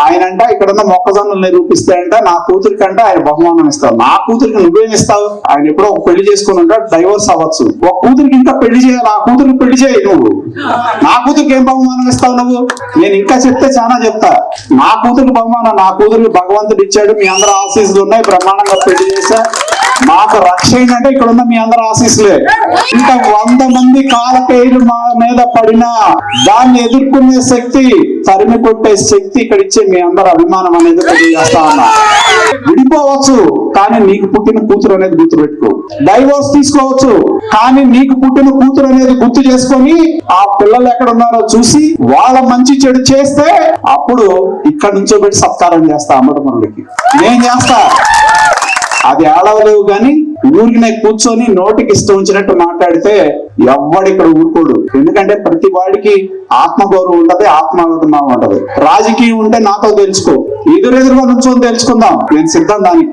ఆయన అంట ఇక్కడున్న మొక్కజొన్నలు నిరూపిస్తాయంట నా కూతురికంట ఆయన బహుమానం ఇస్తావు. నా కూతురికి నువ్వేమి ఇస్తావు? ఆయన ఎప్పుడో ఒక పెళ్లి చేసుకుని ఉంటాడు, డైవోర్స్ అవ్వచ్చు. ఒక కూతురికి ఇంకా పెళ్లి చేయాలి, ఆ కూతురికి పెళ్లి చేయి నువ్వు. నా కూతురికి ఏం బహుమానం ఇస్తావు నువ్వు? నేను ఇంకా చెప్తే చాలా చెప్తా. నా కూతురికి బహుమానం, నా కూతురికి భగవంతుడు ఇచ్చాడు, మీ అందరూ ఆశీస్సులు ఉన్నాయి, బ్రహ్మాండంగా పెళ్లి చేశా, మాకు రక్ష ఏంటంటే ఇక్కడ ఉన్న మీ అందరూ ఆశీస్సులే. ఇంకా 100 మంది కాలపేరు మా మీద పడినా దాన్ని ఎదుర్కొనే శక్తి, తరిమి కొట్టే శక్తి ఇక్కడ ఇచ్చే మీ అందరూ అభిమానం అనేది తెలియజేస్తా ఉన్నా. విడిపోవచ్చు కానీ నీకు పుట్టిన కూతురు అనేది గుర్తు పెట్టుకో. డైవోర్స్ తీసుకోవచ్చు కానీ నీకు పుట్టిన కూతురు అనేది గుర్తు చేసుకొని ఆ పిల్లలు ఎక్కడ ఉన్నారో చూసి వాళ్ళ మంచి చెడు చేస్తే అప్పుడు ఇక్కడ నుంచో పెట్టి సత్కారం చేస్తా అమ్మటముడికి. నేను చేస్తా. అది ఆడవలేవు కానీ ఊరికి నేను కూర్చొని నోటికి ఇష్టం వచ్చినట్టు మాట్లాడితే ఎవ్వడు ఇక్కడ ఊరుకోడు. ఎందుకంటే ప్రతి వాడికి ఆత్మగౌరవం ఉంటది, ఆత్మాభిమానం ఉంటది. రాజకీయం ఉంటే నాతో తెలుసుకో, ఎదురెదురుగా నుంచొని తెలుసుకుందాం. నేను సిద్ధం దానికి.